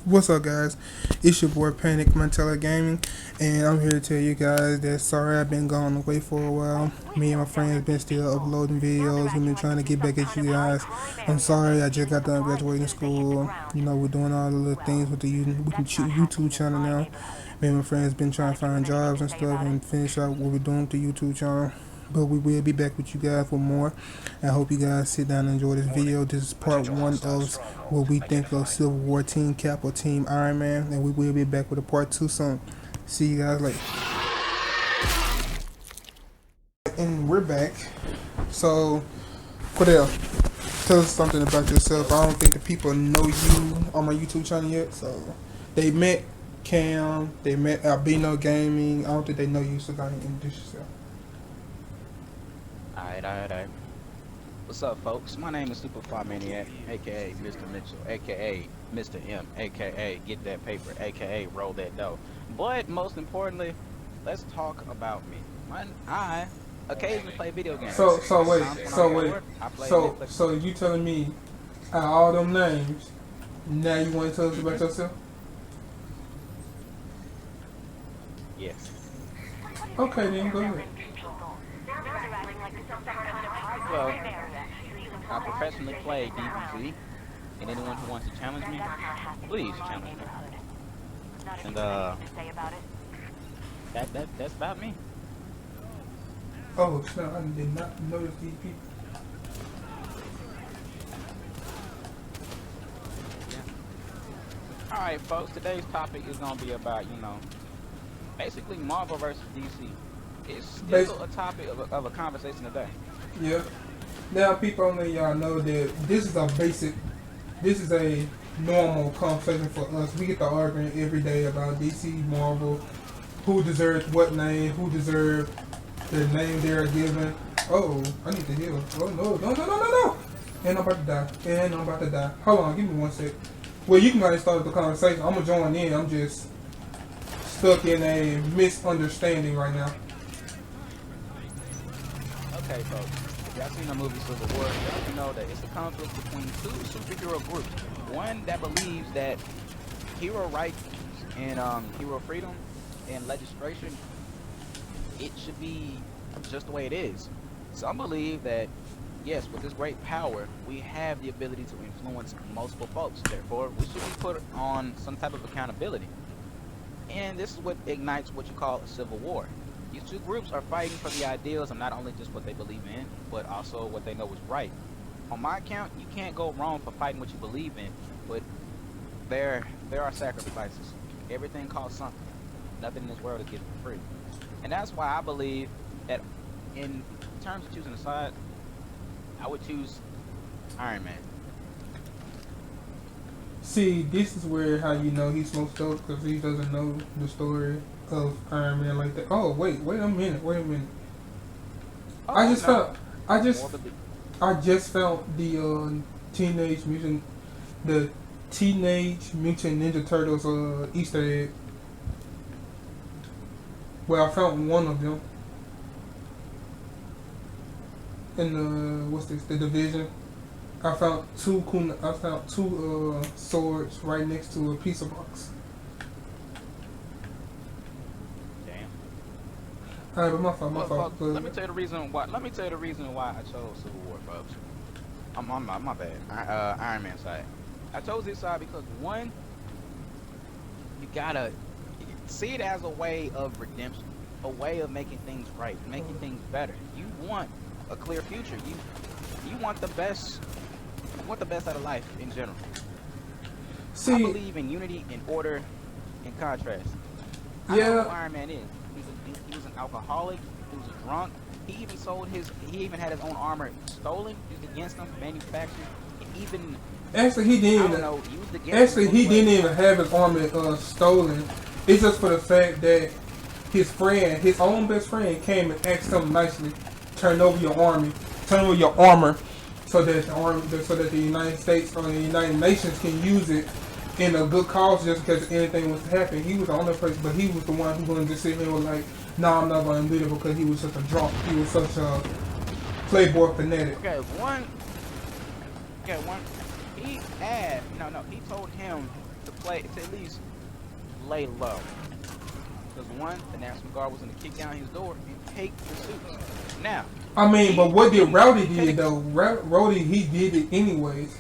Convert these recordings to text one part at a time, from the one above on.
What's up, guys? It's your boy Panic Montella Gaming, and I'm here to tell you guys that sorry I've been gone away for a while. Me and my friends been still uploading videos. We've been trying to get back at you guys. I'm sorry, I just got done graduating school. You know, we're doing all the little things with the YouTube channel now. Me and my friends been trying to find jobs and stuff and finish out what we're doing with the YouTube channel. But we will be back with you guys for more. I hope you guys sit down and enjoy this video. This is part one of what we think of Civil War Team Cap or Team Iron Man, and we will be back with a part two soon. See you guys later. And we're back. So, Cordell, tell us something about yourself. I don't think the people know you on my YouTube channel yet. So, they met Cam, they met Albino Gaming. I don't think they know you, so go ahead and introduce yourself. Alright. What's up, folks? My name is Superfly Maniac, aka Mr. Mitchell, aka Mr. M, aka Get That Paper, aka Roll That Dough. But most importantly, let's talk about me. I occasionally play video games. So you telling me out of all them names, now you want to tell us about yourself? Yes. Okay, then go ahead. Well, I professionally play DBZ, and anyone who wants to challenge me, please challenge me. And that's about me. Oh, snap, I did not notice these people. Yeah. Alright, folks, today's topic is going to be about, basically Marvel versus DC. It's still a topic of a conversation today. Yeah. Now, people only y'all know that this is a normal conversation for us. We get to arguing every day about DC, Marvel, who deserves what name, who deserves the name they're given. Oh, I need to heal. Oh, no. And I'm about to die. Hold on, give me 1 sec. Well, you can go ahead and start the conversation. I'm going to join in. I'm just stuck in a misunderstanding right now. Okay, folks. If y'all seen the movie Civil War, y'all know that it's a conflict between two superhero groups. One that believes that hero rights and hero freedom and legislation, it should be just the way it is. Some believe that, yes, with this great power, we have the ability to influence multiple folks. Therefore, we should be put on some type of accountability. And this is what ignites what you call a civil war. These two groups are fighting for the ideals of not only just what they believe in, but also what they know is right. On my account, you can't go wrong for fighting what you believe in, but there are sacrifices. Everything costs something. Nothing in this world is given for free. And that's why I believe that in terms of choosing a side, I would choose Iron Man. See, this is where how you know he's smoked up, because he doesn't know the story of Iron Man like that. Oh, wait a minute. Oh, I just found the Teenage Mutant Ninja Turtles Easter egg. Well, I found one of them in the Division. I found two swords right next to a pizza box. Alright, but my fault. Let me tell you the reason why. I chose Civil War, folks. I'm on my bad. Iron Man side. I chose this side because one, you gotta see it as a way of redemption, a way of making things right, making things better. You want a clear future. You want the best. You want the best out of life in general. See, I believe in unity and order and contrast. I know who Iron Man is. He was an alcoholic. He was a drunk. He even had his own armor stolen, used against him, manufactured. He didn't even have his armor stolen. It's just for the fact that his own best friend, came and asked him nicely, turn over your armor, so that the United States or the United Nations can use it in a good cause, just because anything was to happen. He was the only person, but he was the one who wouldn't just sit here and was like, no, I'm not going to do it, because he was such a drunk. He was such a playboy fanatic. He told him to at least lay low. Because one, the National Guard was going to kick down his door and take the suits. Now, I mean, but what did Rowdy did take, though? Rowdy, he did it anyways.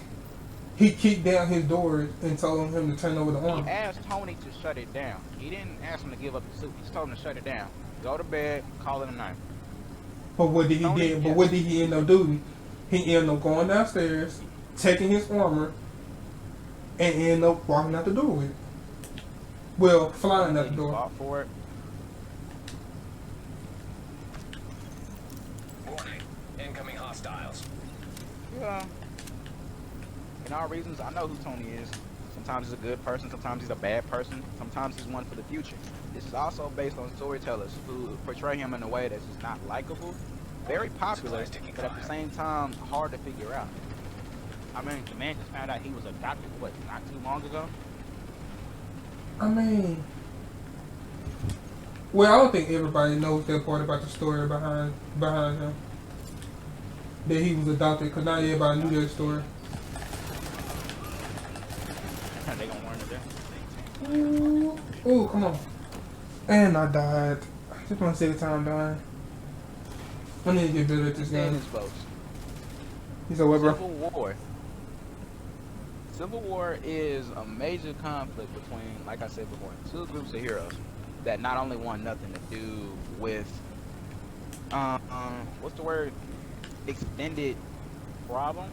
He kicked down his door and told him to turn over the arm. He asked Tony to shut it down. He didn't ask him to give up the suit. He just told him to shut it down. Go to bed, call it a night. But what did he Tony, did? But yes. what did he end up doing? He ended up going downstairs, taking his armor, and ended up walking out the door with it. Well, flying out the He door. fought for it. Warning. Incoming hostiles. Yeah. In all reasons, I know who Tony is. Sometimes he's a good person, sometimes he's a bad person, sometimes he's one for the future. This is also based on storytellers who portray him in a way that's just not likable, very popular, but at the same time hard to figure out. I mean, the man just found out he was adopted, what, not too long ago? I mean, well, I don't think everybody knows that part about the story behind him. That he was adopted, because not everybody knew that story. They gonna learn today. Ooh, come on. And I died. I just want to say the time dying. I need to get better at this Saying game. this, folks. He said, what, bro? Civil War. Civil War is a major conflict between, like I said before, two groups of heroes that not only want nothing to do with, what's the word? Extended problem.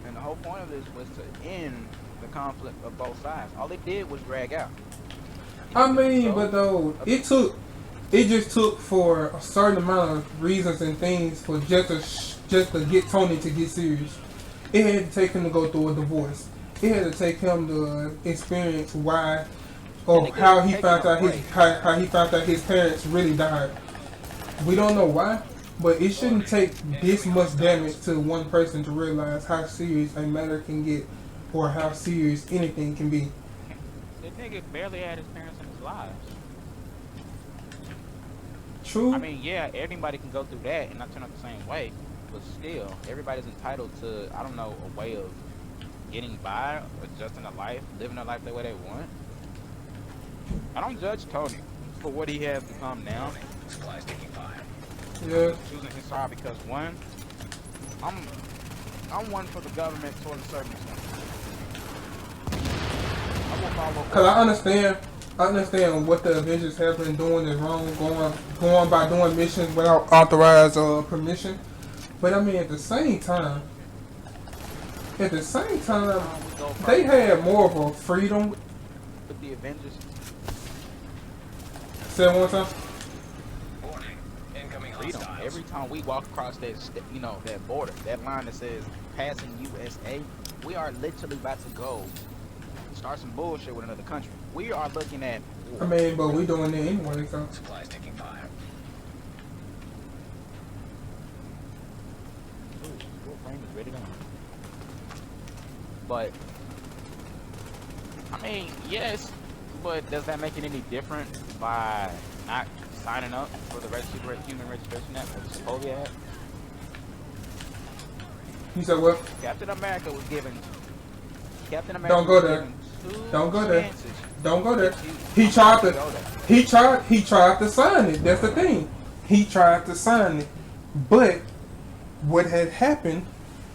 And the whole point of this was to end the conflict of both sides. All they did was drag out. I mean, but though, it just took for a certain amount of reasons and things for just to get Tony to get serious. It had to take him to go through a divorce. It had to take him to experience why, or how he found out how he found out his parents really died. We don't know why, but it shouldn't take this much damage to one person to realize how serious a matter can get, or how serious anything can be. The nigga barely had his parents in his lives. True. I mean, yeah, everybody can go through that and not turn out the same way, but still, everybody's entitled to, I don't know, a way of getting by, adjusting a life, living a life the way they want. I don't judge Tony for what he has become now. Supplies taking fire. Yeah. Choosing his side because one, I'm one for the government towards a certain extent. I will follow. Cause I understand what the Avengers have been doing is wrong, going by doing missions without authorized permission. But I mean, at the same time, they had more of a freedom. With the Avengers. Say it one time. Warning. Incoming Freedom. hostiles. Every time we walk across that, that border, that line that says passing USA, we are literally about to go start some bullshit with another country. We are looking at war. I mean, but we doing it anyway, so. Supplies taking fire. Ooh, your frame is ready to go. But I mean, yes, but does that make it any different by not signing up for the Human Registration Act or the Sokovia Act? You said what? Captain America was given. Don't go there. Don't go there. Don't go there. He tried to sign it. That's the thing. He tried to sign it. But what had happened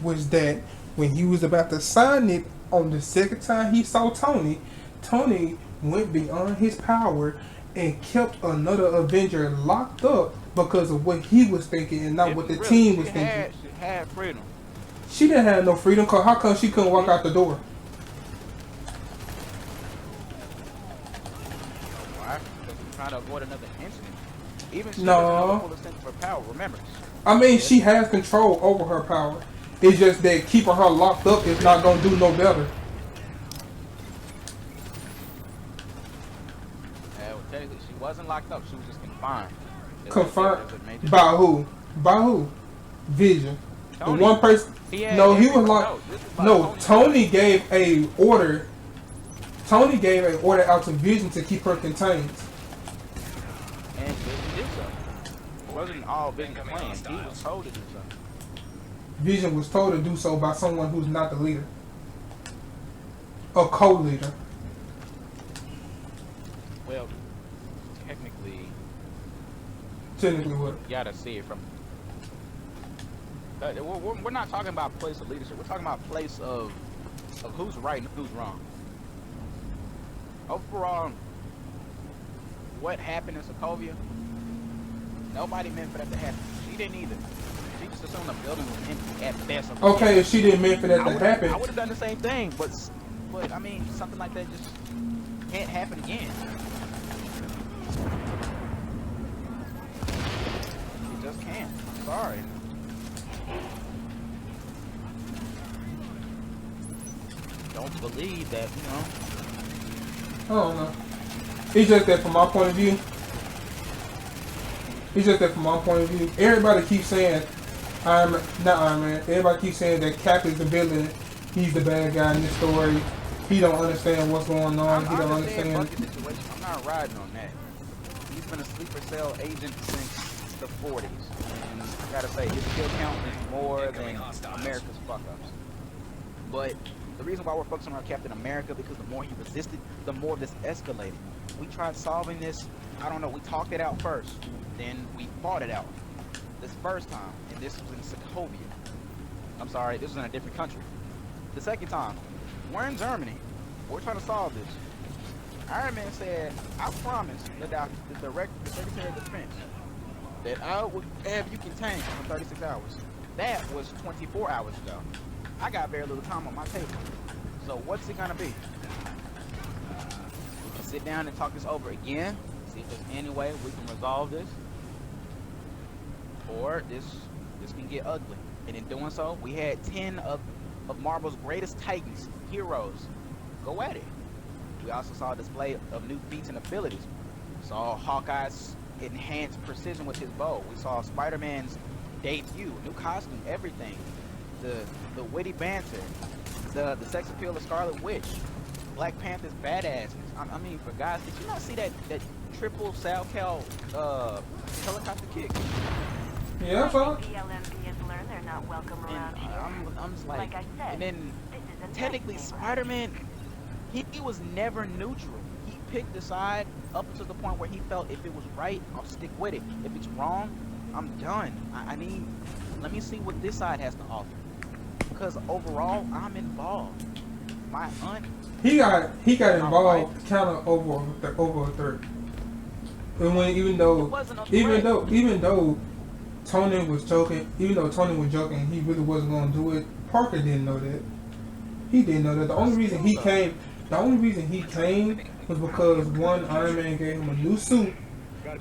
was that when he was about to sign it on the second time he saw Tony, Tony went beyond his power and kept another Avenger locked up because of what he was thinking and not what the team was thinking. She had freedom. She didn't have no freedom, cause how come she couldn't walk out the door? Why? Because we're trying to avoid another incident. Even she No. doesn't know the full extent of her power. Remember. I mean, she has control over her power. It's just that keeping her locked up is not gonna do no better. Well, technically, she wasn't locked up. She was just confined. Confined There's a major by who? By who? Vision. Tony. The one person. No, he was like. this is by No, Tony gave a order. Tony gave an order out to Vision to keep her contained. And Vision did so. It wasn't all Vision's plan. He was told to do so. Vision was told to do so by someone who's not the leader. A co-leader. Well, technically, Technically, what? you gotta see it from. We're not talking about place of leadership. We're talking about place of who's right and who's wrong. Overall, what happened in Sokovia, nobody meant for that to happen. She didn't either. She just assumed the building was empty at best. Okay, if she didn't mean for that I to would happen. have done the same thing, but I mean, something like that just can't happen again. It just can't. I'm sorry. Don't believe that, you know. I don't know. It's just that from my point of view. It's just that from my point of view, everybody keeps saying not Iron Man. Everybody keeps saying that Cap is the villain. He's the bad guy in this story. He don't understand what's going on. He don't understand. Bucket situation. I'm not riding on that. He's been a sleeper cell agent since the 40s. And I gotta say, his kill count is more than America's fuck-ups. But the reason why we're focusing on Captain America, because the more he resisted, the more this escalated. We tried solving this, I don't know, we talked it out first. Then we fought it out. This first time, and this was in Sokovia. I'm sorry, this was in a different country. The second time, we're in Germany. We're trying to solve this. Iron Man said, I promise the Secretary of Defense that I would have you contained for 36 hours. That was 24 hours ago. I got very little time on my table. So what's it gonna be? We can sit down and talk this over again, see if there's any way we can resolve this. Or this can get ugly. And in doing so, we had 10 of Marvel's greatest titans, heroes, go at it. We also saw a display of new feats and abilities. We saw Hawkeye's enhanced precision with his bow. We saw Spider-Man's debut, new costume, everything. The witty banter, the sex appeal of Scarlet Witch, Black Panther's badassness. I mean, for guys, did you not see that triple Salcal helicopter kick? Yeah, I saw it. BLMP learned they're not welcome around here. I'm just like I said, and then this isn't technically anything, right? Spider-Man, he was never neutral. He picked a side up to the point where he felt if it was right, I'll stick with it. If it's wrong, I'm done. Let me see what this side has to offer. Because overall, I'm involved. My aunt. He got involved kind of over a third. And even though Tony was joking, he really wasn't going to do it. Parker didn't know that. He didn't know that. The only reason he came was because one, Iron Man gave him a new suit,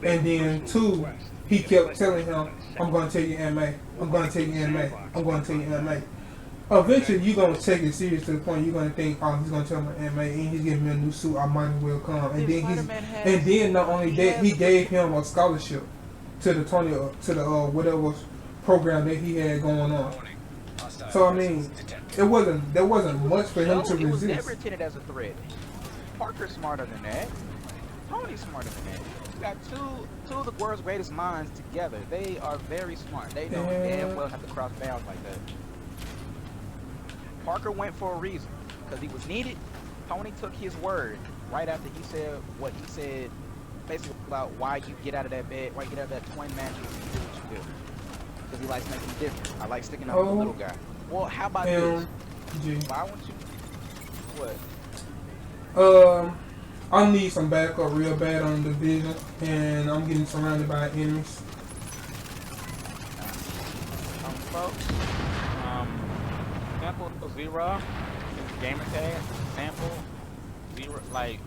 and then two, he kept telling him, "I'm going to tell you Aunt May. I'm going to tell you Aunt May. I'm going to tell you Aunt May." Eventually, you're going to take it serious to the point you're going to think, "Oh, he's going to tell my Aunt May, and he's giving me a new suit. I might as well come." And then not only that, he gave him a scholarship to the whatever program that he had going on. So I mean, there wasn't much for him to It was resist. never intended as a threat. Parker's smarter than that. Tony's smarter than that. You got two of the world's greatest minds together. They are very smart. They don't damn well have to cross bounds like that. Parker went for a reason, because he was needed. Tony took his word right after he said what he said, basically about why you get out of that bed, why you get out of that twin mattress and do what you do. Because he likes making a difference. I like sticking up with the little guy. Well, how about this? Why won't you? What? I need some backup real bad on the division, and I'm getting surrounded by enemies. Folks, sample 0, gamer tag, sample 0, like,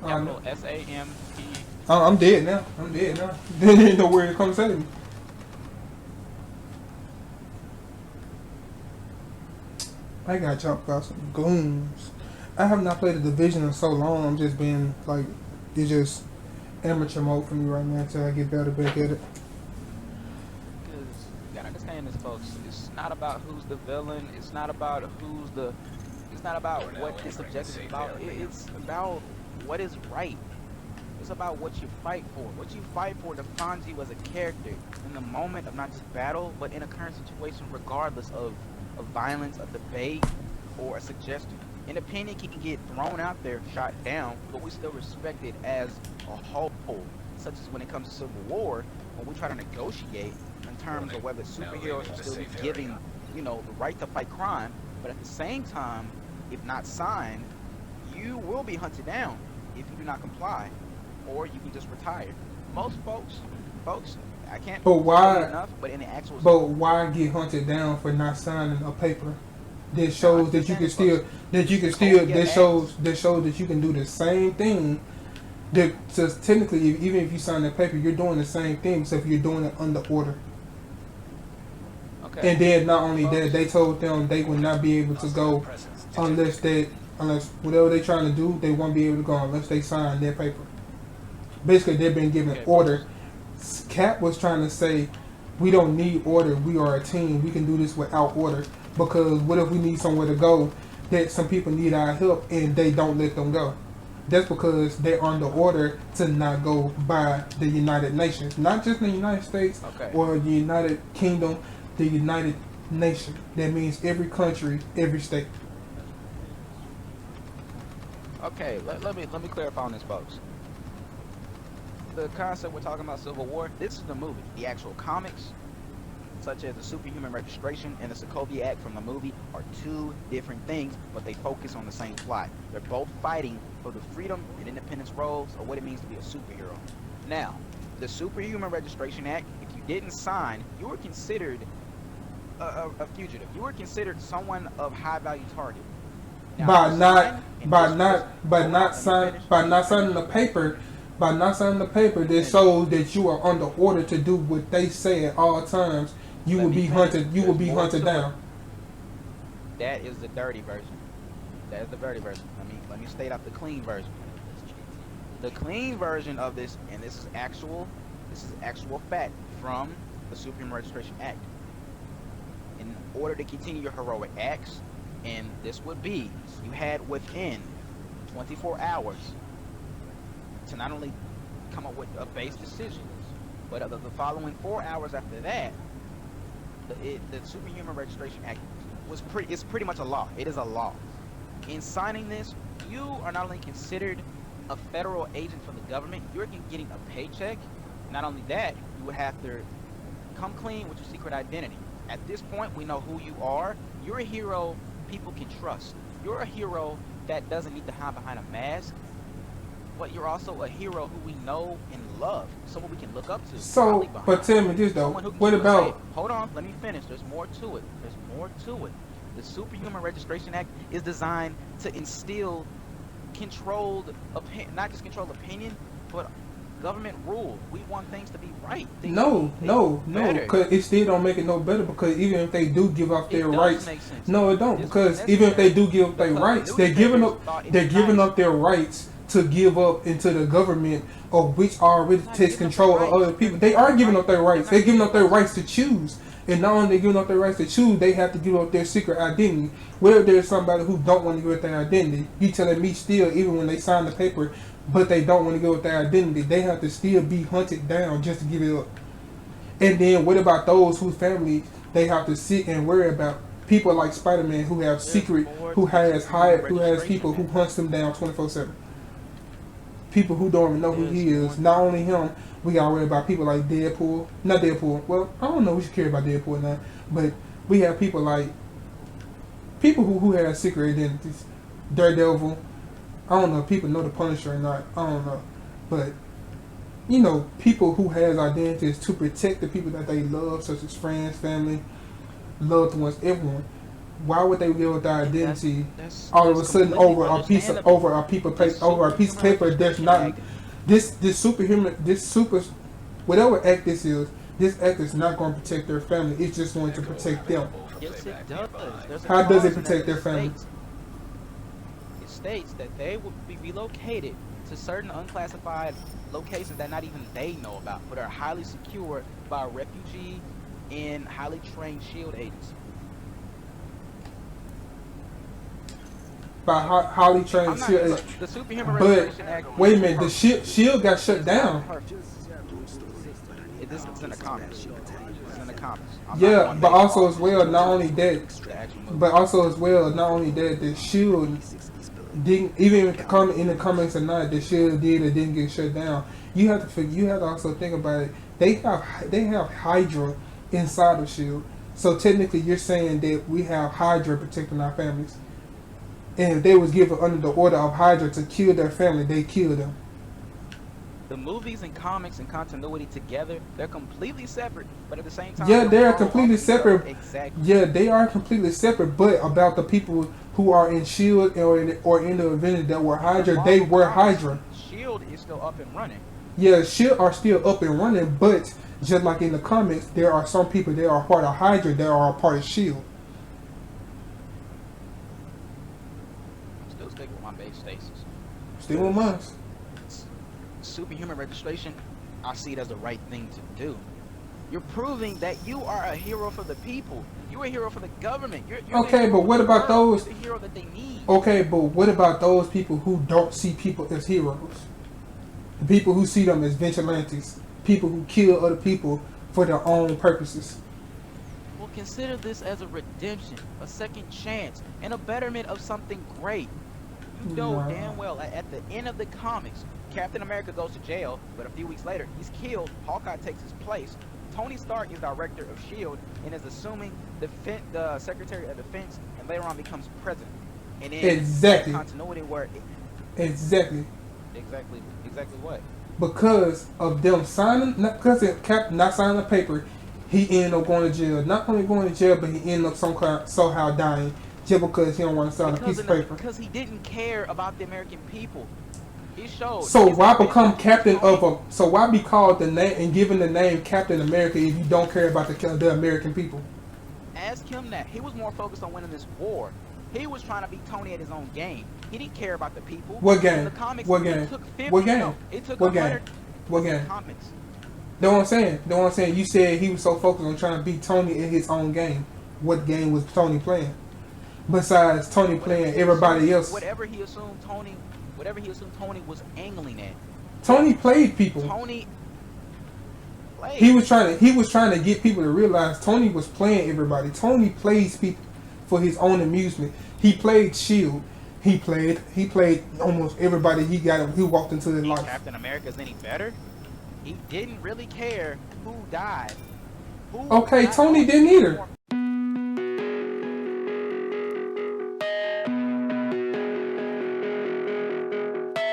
capital SAMP. I'm dead now. Then ain't no where to come save me. I got chopped out some goons. I have not played the division in so long. I'm just being like, it's just amateur mode for me right now until I get better back at it. Because you gotta understand this, folks. It's not about who's the villain. It's not about It's not about what this objective is about. It's about what is right. It's about what you fight for. What you fight for defines you as a character in the moment of not just battle, but in a current situation, regardless of violence, a debate, or a suggestion. Independent can get thrown out there, shot down, but we still respect it as a whole. Such as when it comes to Civil War, when we try to negotiate in terms of whether superheroes should still be given, the right to fight crime, but at the same time, if not signed, you will be hunted down if you do not comply, or you can just retire. Most folks, I can't But why? tell you enough, but in the actual, But why get hunted down for not signing a paper that shows that you can still that shows that you can do the same thing? That says technically, even if you sign that paper, you're doing the same thing, except you're doing it under order. okay, And then not only that, they told them they would not be able to go unless whatever they're trying to do, they won't be able to go unless they sign their paper. Basically, they've been given order. Cap was trying to say, we don't need order. We are a team. We can do this without order. Because what if we need somewhere to go that some people need our help and they don't let them go? That's because they're under order to not go by the United Nations. Not just the United States or the United Kingdom, the United Nation. That means every country, every state. Okay, let me clarify on this, folks. The concept we're talking about, Civil War, this is the movie. The actual comics, such as the Superhuman Registration and the Sokovia Act from the movie, are two different things, but they focus on the same plot. They're both fighting for the freedom and independence roles of what it means to be a superhero. Now, the Superhuman Registration Act, if you didn't sign, you were considered a fugitive. You were considered someone of high value target. Now, By not signing the paper that shows that you are under order to do what they say at all times, you will be hunted down. That is the dirty version. That is the dirty version. Let me state out the clean version. The clean version of this, and this is actual fact from the Superhuman Registration Act. In order to continue your heroic acts, and this would be, you had within 24 hours to not only come up with a base decision, but the following 4 hours after that, the Superhuman Registration Act is pretty much a law. It is a law. In signing this, you are not only considered a federal agent for the government, you're getting a paycheck. Not only that, you would have to come clean with your secret identity. At this point, we know who you are. You're a hero people can trust. You're a hero that doesn't need to hide behind a mask, but you're also a hero who we know and love, someone we can look up to. So, but tell me this though, what about... Hold on, let me finish. There's more to it. The Superhuman Registration Act is designed to instill not just controlled opinion, but government rule. We want things to be right. No, because it still don't make it no better, because even if they do give up their rights, no, it don't, because even if they do give up their rights, they're giving up their rights to give up into the government, of which already takes control of other people. They are giving up their rights. They're giving up their rights to choose. And not only giving up their rights to choose, they have to give up their secret identity. Whether there's somebody who don't want to give up their identity, you telling me still, even when they sign the paper, but they don't want to give up their identity, they have to still be hunted down just to give it up. And then what about those whose family they have to sit and worry about? People like Spider-Man who have secret, who has people who hunts them down 24/7. People who don't even know who he is. Not only him, we gotta worry about people like Deadpool. Not Deadpool. Well, I don't know. We should care about Deadpool now, but we have people who have secret identities. Daredevil. I don't know if people know the Punisher or not. I don't know, but people who has identities to protect the people that they love, such as friends, family, loved ones, everyone. Why would they give up their identity all of a sudden over a piece of paper that's not whatever act this is? This act is not going to protect their family. It's just going to protect them. Yes, it does. How does it protect their family? It states that they will be relocated to certain unclassified locations that not even they know about, but are highly secured by refugee and highly trained SHIELD agents. By highly trained SHIELD agents. The Superhuman Registration Act. Wait a minute, the SHIELD got shut down. this is in the comics. This is in the comics. I'm not Yeah, going but based also off as well, not only that, the actual movie. but also as well, not only that, the Shield didn't even in the comics or not, the Shield did or didn't get shut down. You have to also think about it. They have Hydra inside of Shield, so technically you're saying that we have Hydra protecting our families, and if they was given under the order of Hydra to kill their family, they killed them. The movies and comics and continuity together, they're completely separate, but at the same time, Yeah, they they are follow completely off each other. separate. Exactly. Yeah, they are completely separate. But about the people who are in Shield or in the Avengers that were Hydra, they were Hydra. Shield is still up and running. Yeah, Shield are still up and running, but just like in the comics, there are some people that are part of Hydra that are a part of Shield. I'm still sticking with my base stasis. Still with us. Superhuman registration, I see it as the right thing to do. You're proving that you are a hero for the people. You're a hero for the government. You're Okay, the hero but for what the about world. those? You're the hero that they need. Okay, but what about those people who don't see people as heroes? The people who see them as vigilantes, people who kill other people for their own purposes. Well, consider this as a redemption, a second chance, and a betterment of something great. You know Nah. damn well at the end of the comics, Captain America goes to jail, but a few weeks later, he's killed. Hawkeye takes his place. Tony Stark is director of S.H.I.E.L.D. and is assuming the Secretary of Defense, and later on becomes president. And then Exactly. continuity where Exactly. exactly what? Because of them signing, not because of Cap not signing the paper, he ended up going to jail. Not only going to jail, but he ended up somehow dying just because he don't want to sign a piece of paper. Because he didn't care about the American people. He showed. So he's why a become villain. captain of a? So why be called the name and given the name Captain America if you don't care about the American people? Ask him that. He was more focused on winning this war. He was trying to beat Tony at his own game. He didn't care about the people. What game? In the comics, What it game? took 50, What game? No, it took What 100 game? What game? comics. Know what I'm saying? Know what I'm saying? You said he was so focused on trying to beat Tony in his own game. What game was Tony playing? Besides Tony playing everybody else. Whatever he assumed Tony was angling at. Tony played people. Tony played. He was trying to get people to realize Tony was playing everybody. Tony plays people for his own amusement. He played Shield. He played almost everybody he walked into his life. Captain America's any better? He didn't really care who died. Okay, Tony didn't either.